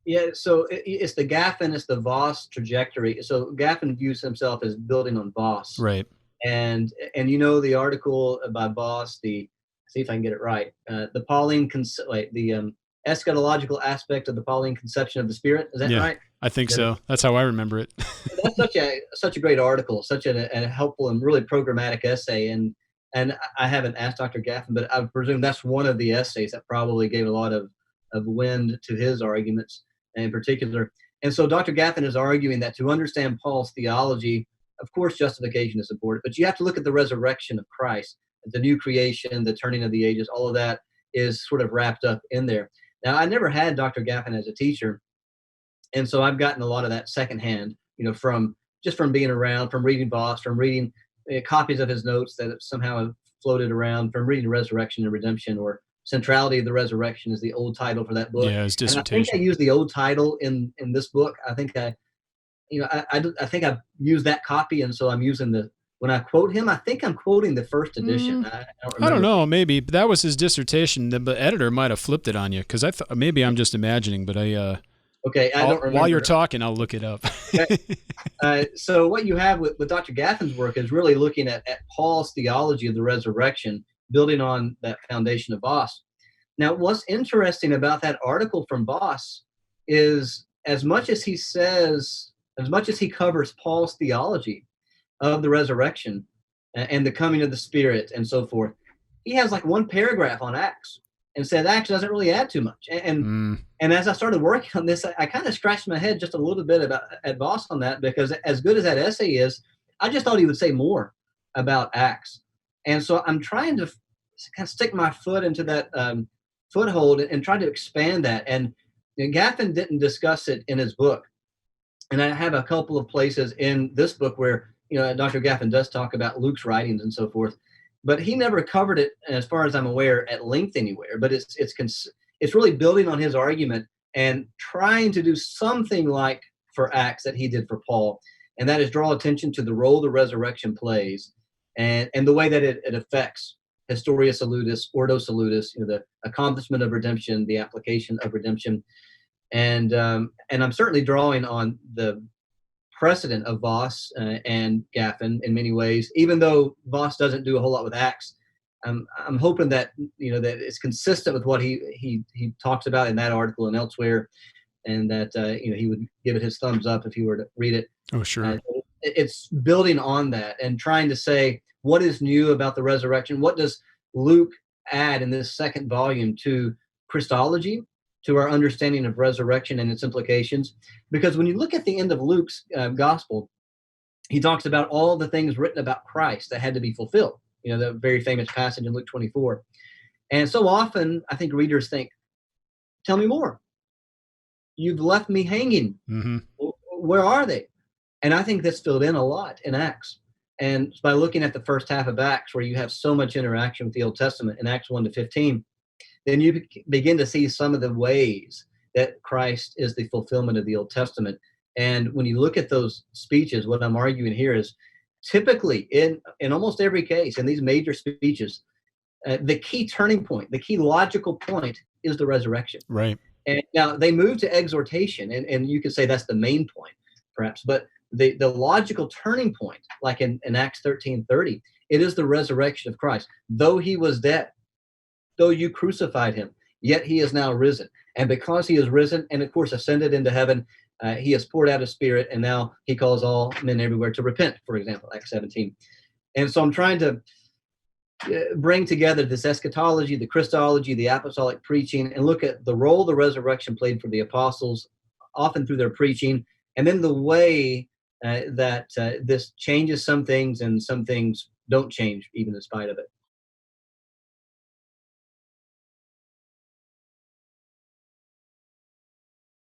Yeah, so it's the Gaffin, it's the Vos trajectory. So Gaffin views himself as building on Vos, Right. and you know the article by Vos, the see if I can get it right, the Pauline wait, the eschatological aspect of the Pauline conception of the Spirit. Is that Yeah, right? I think Yeah, so. That's how I remember it. that's such a great article, such a helpful and really programmatic essay. And I haven't asked Dr. Gaffin, but I presume that's one of the essays that probably gave a lot of wind to his arguments in particular. And so Dr. Gaffin is arguing that to understand Paul's theology, of course, justification is important, but you have to look at the resurrection of Christ, the new creation, the turning of the ages, all of that is sort of wrapped up in there. Now, I never had Dr. Gaffin as a teacher, and so I've gotten a lot of that secondhand, from just from being around, from reading Voss, from reading copies of his notes that have somehow floated around, from reading Resurrection and Redemption, or Centrality of the Resurrection is the old title for that book. Yeah, his And I think I dissertation. used the old title in this book. I think I think I've used that copy, and so I'm using when I quote him, I think I'm quoting the first edition. I don't I don't remember. know. Maybe but that was his dissertation. The editor might have flipped it on you because I thought maybe I'm just imagining. But Okay, I don't while you're remember. talking, I'll look it up. So what you have with Dr. Gaffin's work is really looking at Paul's theology of the resurrection, building on that foundation of Voss. Now, what's interesting about that article from Voss is as much as he covers Paul's theology of the resurrection and the coming of the Spirit and so forth, he has like one paragraph on Acts and said Acts doesn't really add too much. And as I started working on this, I kind of scratched my head just a little bit about at Voss on that, because as good as that essay is, I just thought he would say more about Acts. And so I'm trying to kind of stick my foot into that foothold and try to expand that. And Gaffin didn't discuss it in his book. And I have a couple of places in this book where Dr. Gaffin does talk about Luke's writings and so forth, but he never covered it, as far as I'm aware, at length anywhere. But it's really building on his argument and trying to do something like for Acts that he did for Paul, and that is draw attention to the role the resurrection plays, and the way that it affects Historia Salutis, Ordo Salutis, the accomplishment of redemption, the application of redemption. And I'm certainly drawing on the precedent of Voss and Gaffin in many ways, even though Voss doesn't do a whole lot with Acts. I'm hoping that that it's consistent with what he talks about in that article and elsewhere, and that he would give it his thumbs up if he were to read it. Oh, sure. It's building on that and trying to say what is new about the resurrection. What does Luke add in this second volume to Christology, to our understanding of resurrection and its implications? Because when you look at the end of Luke's gospel, he talks about all the things written about Christ that had to be fulfilled. The very famous passage in Luke 24. And so often, I think readers think, tell me more. You've left me hanging. Mm-hmm. Where are they? And I think that's filled in a lot in Acts. And by looking at the first half of Acts, where you have so much interaction with the Old Testament in Acts 1 to 15, then you begin to see some of the ways that Christ is the fulfillment of the Old Testament. And when you look at those speeches, what I'm arguing here is typically in almost every case, in these major speeches, the key turning point, the key logical point is the resurrection. Right. And now they move to exhortation, and you could say that's the main point, perhaps. But the logical turning point, like in Acts 13:30, it is the resurrection of Christ. Though he was dead, though you crucified him, yet he is now risen. And because he is risen and, of course, ascended into heaven, he has poured out his Spirit, and now he calls all men everywhere to repent, for example, Acts 17. And so I'm trying to bring together this eschatology, the Christology, the apostolic preaching, and look at the role the resurrection played for the apostles, often through their preaching, and then the way that this changes some things and some things don't change even in spite of it.